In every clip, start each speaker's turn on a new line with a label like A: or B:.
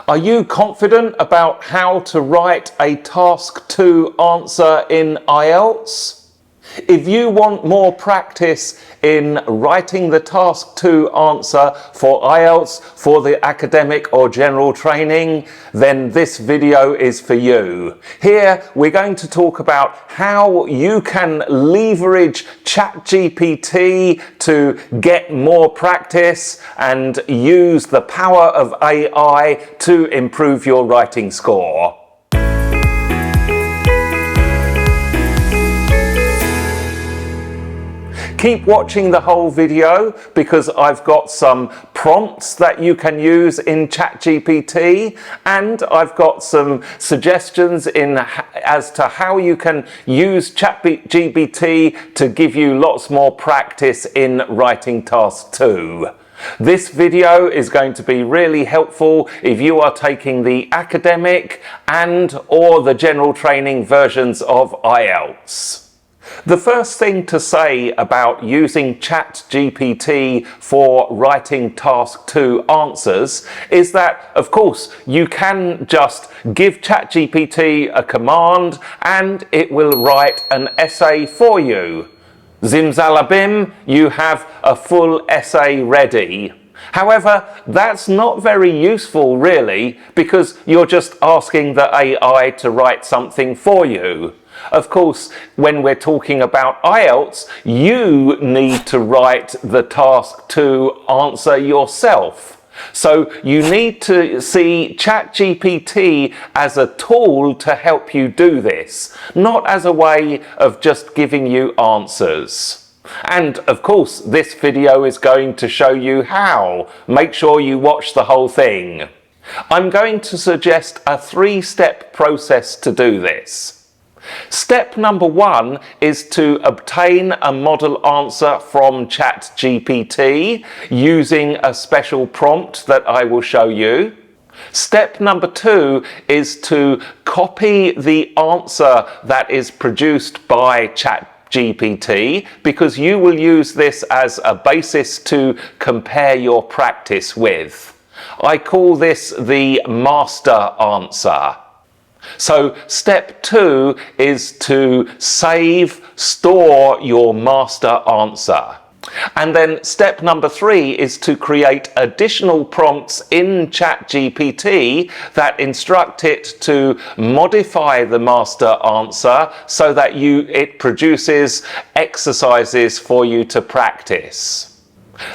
A: Are you confident about how to write a Task 2 answer in IELTS? If you want more practice in writing the Task 2 answer for IELTS, for the academic or general training, then this video is for you. Here we're going to talk about how you can leverage ChatGPT to get more practice and use the power of AI to improve your writing score. Keep watching the whole video because I've got some prompts that you can use in ChatGPT, and I've got some suggestions as to how you can use ChatGPT to give you lots more practice in writing Task 2. This video is going to be really helpful if you are taking the academic or the general training versions of IELTS. The first thing to say about using ChatGPT for writing Task 2 answers is that, of course, you can just give ChatGPT a command and it will write an essay for you. Zimzalabim, you have a full essay ready. However, that's not very useful really, because you're just asking the AI to write something for you. Of course, when we're talking about IELTS, you need to write the Task 2 answer yourself. So you need to see ChatGPT as a tool to help you do this, not as a way of just giving you answers. And of course, this video is going to show you how. Make sure you watch the whole thing. I'm going to suggest a 3-step process to do this. Step number 1 is to obtain a model answer from ChatGPT using a special prompt that I will show you. Step number 2 is to copy the answer that is produced by ChatGPT, because you will use this as a basis to compare your practice with. I call this the master answer. So step 2 is to store your master answer. And then step number 3 is to create additional prompts in ChatGPT that instruct it to modify the master answer so that it produces exercises for you to practice.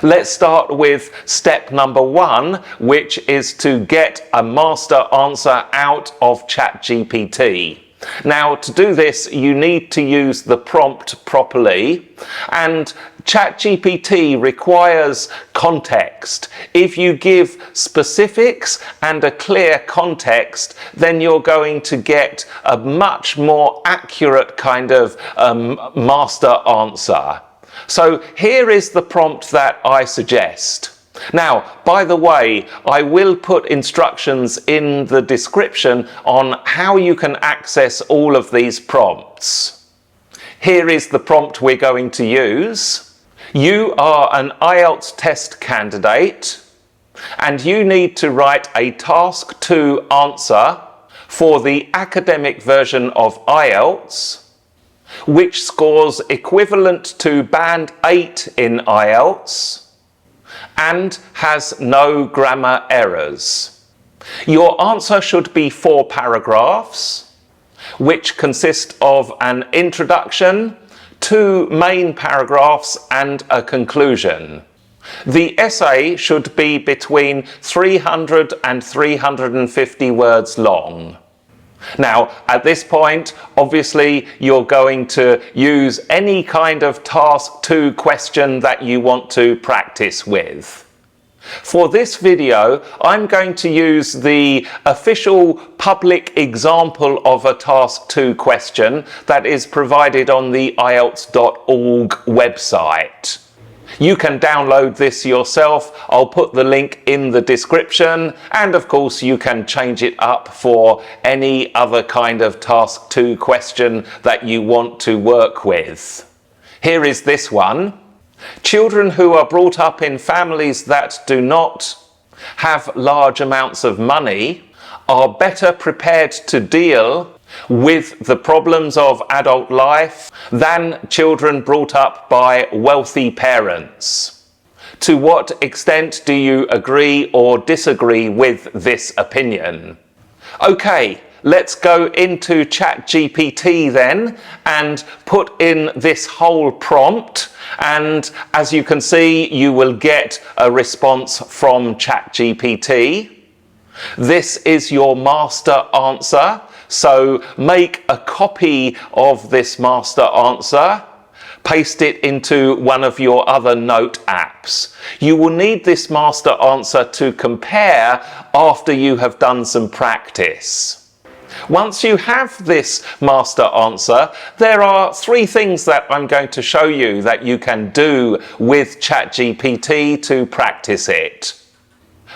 A: Let's start with step number 1, which is to get a master answer out of ChatGPT. Now, to do this, you need to use the prompt properly, and ChatGPT requires context. If you give specifics and a clear context, then you're going to get a much more accurate kind of master answer. So here is the prompt that I suggest. Now, by the way, I will put instructions in the description on how you can access all of these prompts. Here is the prompt we're going to use. You are an IELTS test candidate and you need to write a Task 2 answer for the academic version of IELTS, which scores equivalent to Band 8 in IELTS and has no grammar errors. Your answer should be 4 paragraphs, which consist of an introduction, 2 main paragraphs and a conclusion. The essay should be between 300 and 350 words long. Now, at this point, obviously, you're going to use any kind of Task 2 question that you want to practice with. For this video, I'm going to use the official public example of a Task 2 question that is provided on the IELTS.org website. You can download this yourself. I'll put the link in the description, and of course you can change it up for any other kind of Task 2 question that you want to work with. Here is this one. Children who are brought up in families that do not have large amounts of money, are better prepared to deal with the problems of adult life than children brought up by wealthy parents. To what extent do you agree or disagree with this opinion? Okay, let's go into ChatGPT then and put in this whole prompt, and as you can see, you will get a response from ChatGPT. This is your master answer, so make a copy of this master answer, paste it into one of your other note apps. You will need this master answer to compare after you have done some practice. Once you have this master answer, there are 3 things that I'm going to show you that you can do with ChatGPT to practice it.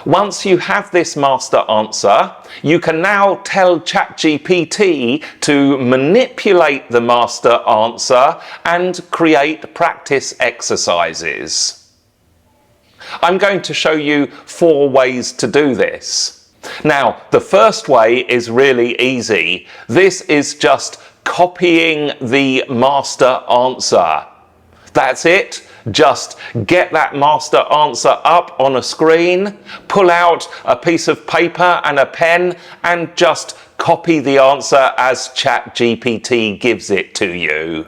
A: Once you have this master answer, you can now tell ChatGPT to manipulate the master answer and create practice exercises. I'm going to show you 4 ways to do this. Now, the first way is really easy. This is just copying the master answer. That's it. Just get that master answer up on a screen, pull out a piece of paper and a pen, and just copy the answer as ChatGPT gives it to you.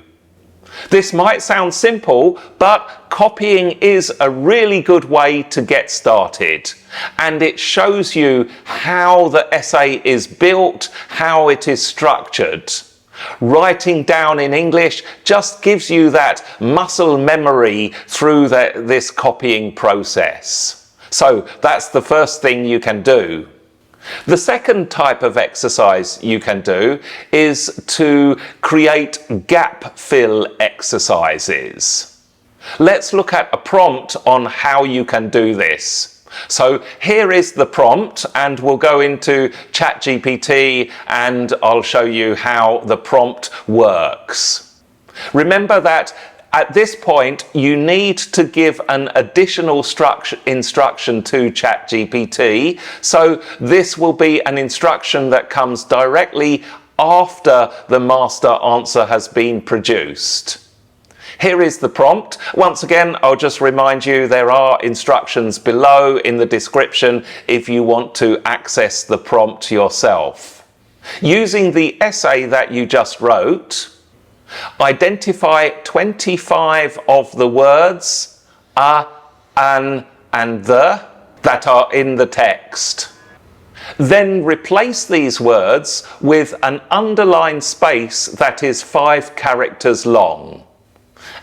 A: This might sound simple, but copying is a really good way to get started, and it shows you how the essay is built, how it is structured. Writing down in English just gives you that muscle memory through this copying process. So that's the first thing you can do. The second type of exercise you can do is to create gap fill exercises. Let's look at a prompt on how you can do this. So here is the prompt, and we'll go into ChatGPT and I'll show you how the prompt works. Remember that at this point you need to give an additional instruction to ChatGPT, so this will be an instruction that comes directly after the master answer has been produced. Here is the prompt. Once again, I'll just remind you there are instructions below in the description if you want to access the prompt yourself. Using the essay that you just wrote, identify 25 of the words a, an, and the that are in the text. Then replace these words with an underlined space that is 5 characters long.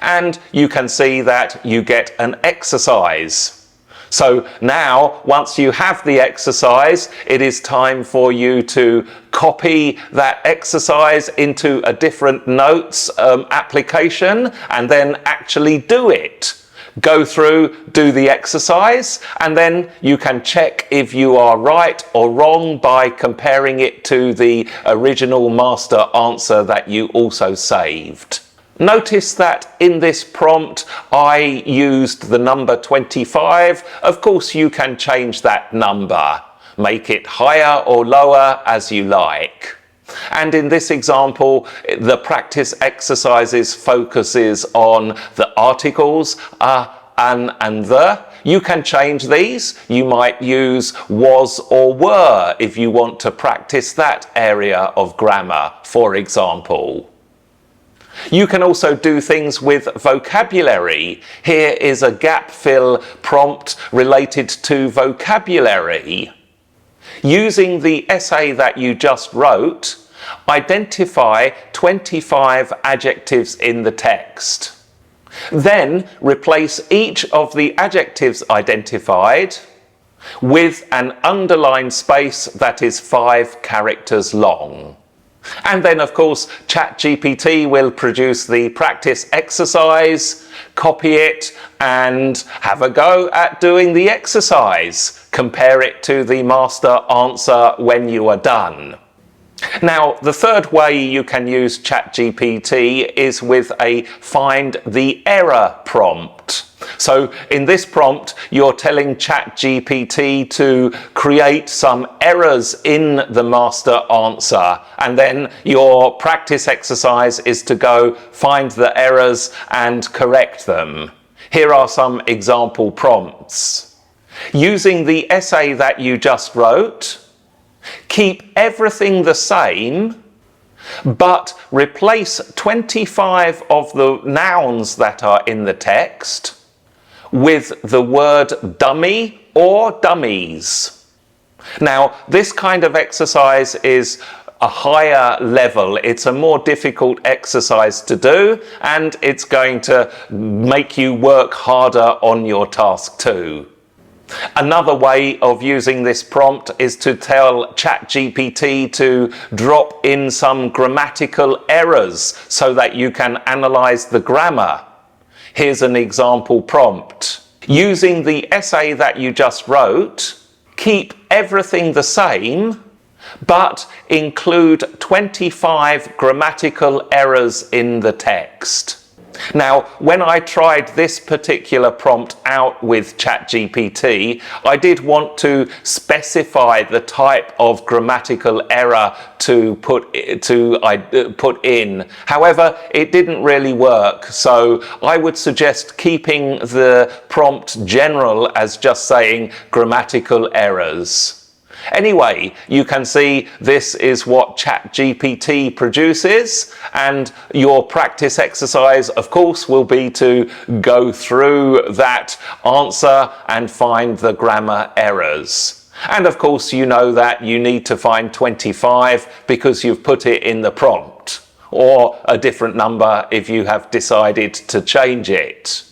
A: And you can see that you get an exercise. So now, once you have the exercise, it is time for you to copy that exercise into a different notes application and then actually do it. Go through, do the exercise, and then you can check if you are right or wrong by comparing it to the original master answer that you also saved. Notice that in this prompt I used the number 25. Of course you can change that number, make it higher or lower as you like. And in this example, the practice exercises focuses on the articles a, an, and the. You can change these. You might use was or were if you want to practice that area of grammar, for example. You can also do things with vocabulary. Here is a gap fill prompt related to vocabulary. Using the essay that you just wrote, identify 25 adjectives in the text. Then replace each of the adjectives identified with an underlined space that is 5 characters long. And then, of course, ChatGPT will produce the practice exercise, copy it, and have a go at doing the exercise. Compare it to the master answer when you are done. Now, the third way you can use ChatGPT is with a find the error prompt. So in this prompt, you're telling ChatGPT to create some errors in the master answer, and then your practice exercise is to go find the errors and correct them. Here are some example prompts. Using the essay that you just wrote, keep everything the same, but replace 25 of the nouns that are in the text with the word dummy or dummies. Now, this kind of exercise is a higher level. It's a more difficult exercise to do, and it's going to make you work harder on your task too. Another way of using this prompt is to tell ChatGPT to drop in some grammatical errors so that you can analyze the grammar. Here's an example prompt. Using the essay that you just wrote, keep everything the same, but include 25 grammatical errors in the text. Now, when I tried this particular prompt out with ChatGPT, I did want to specify the type of grammatical error to put in. However, it didn't really work, so I would suggest keeping the prompt general as just saying grammatical errors. Anyway, you can see this is what ChatGPT produces, and your practice exercise, of course, will be to go through that answer and find the grammar errors. And of course, you know that you need to find 25 because you've put it in the prompt, or a different number if you have decided to change it.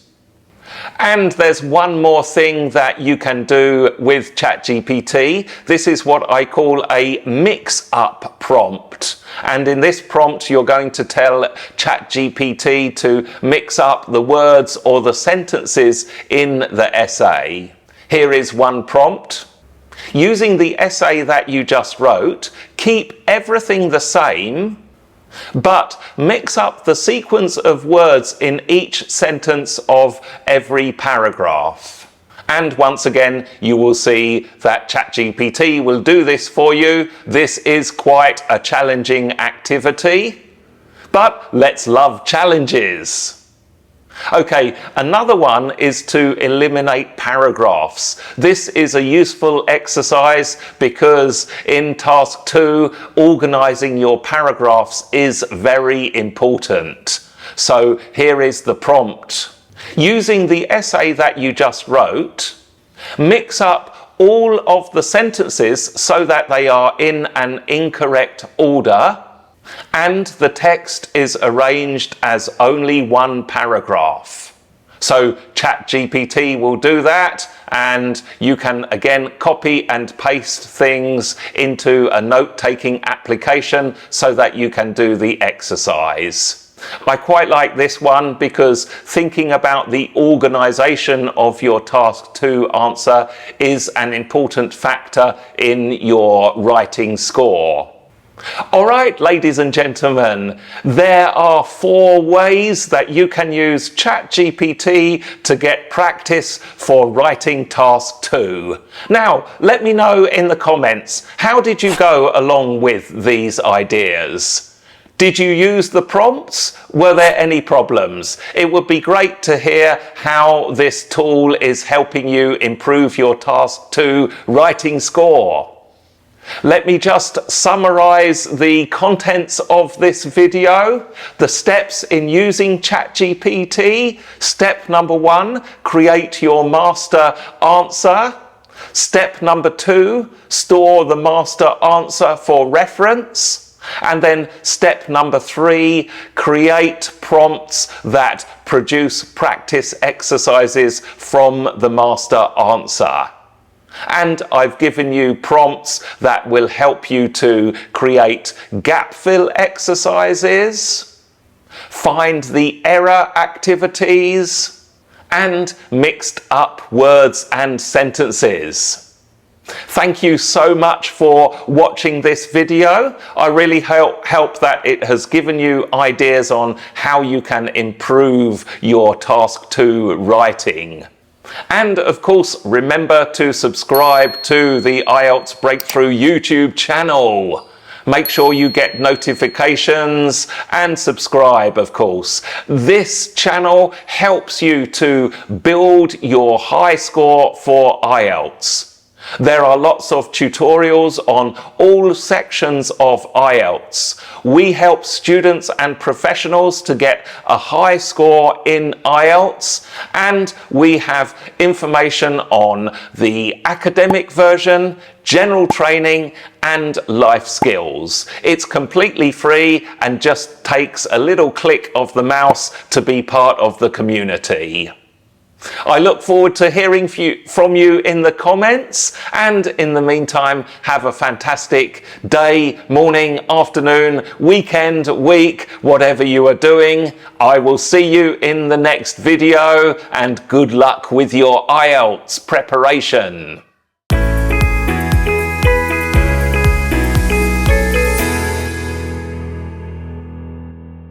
A: And there's one more thing that you can do with ChatGPT. This is what I call a mix-up prompt. And in this prompt, you're going to tell ChatGPT to mix up the words or the sentences in the essay. Here is one prompt. Using the essay that you just wrote, keep everything the same, but mix up the sequence of words in each sentence of every paragraph. And once again, you will see that ChatGPT will do this for you. This is quite a challenging activity, but let's love challenges. Okay, another one is to eliminate paragraphs. This is a useful exercise because in task 2, organizing your paragraphs is very important. So here is the prompt. Using the essay that you just wrote, mix up all of the sentences so that they are in an incorrect order, and the text is arranged as only one paragraph. So ChatGPT will do that, and you can again copy and paste things into a note-taking application so that you can do the exercise. I quite like this one because thinking about the organization of your task 2 answer is an important factor in your writing score. All right, ladies and gentlemen, there are 4 ways that you can use ChatGPT to get practice for writing task 2. Now, let me know in the comments, how did you go along with these ideas? Did you use the prompts? Were there any problems? It would be great to hear how this tool is helping you improve your task 2 writing score. Let me just summarize the contents of this video. The steps in using ChatGPT. Step number 1, create your master answer. Step number 2, store the master answer for reference. And then step number 3, create prompts that produce practice exercises from the master answer. And I've given you prompts that will help you to create gap fill exercises, find the error activities, and mixed up words and sentences. Thank you so much for watching this video. I really hope that it has given you ideas on how you can improve your Task 2 writing. And of course, remember to subscribe to the IELTS Breakthrough YouTube channel. Make sure you get notifications and subscribe, of course. This channel helps you to build your high score for IELTS. There are lots of tutorials on all sections of IELTS. We help students and professionals to get a high score in IELTS, and we have information on the academic version, general training, and life skills. It's completely free and just takes a little click of the mouse to be part of the community. I look forward to hearing from you in the comments, and in the meantime, have a fantastic day, morning, afternoon, weekend, week, whatever you are doing. I will see you in the next video, and good luck with your IELTS preparation.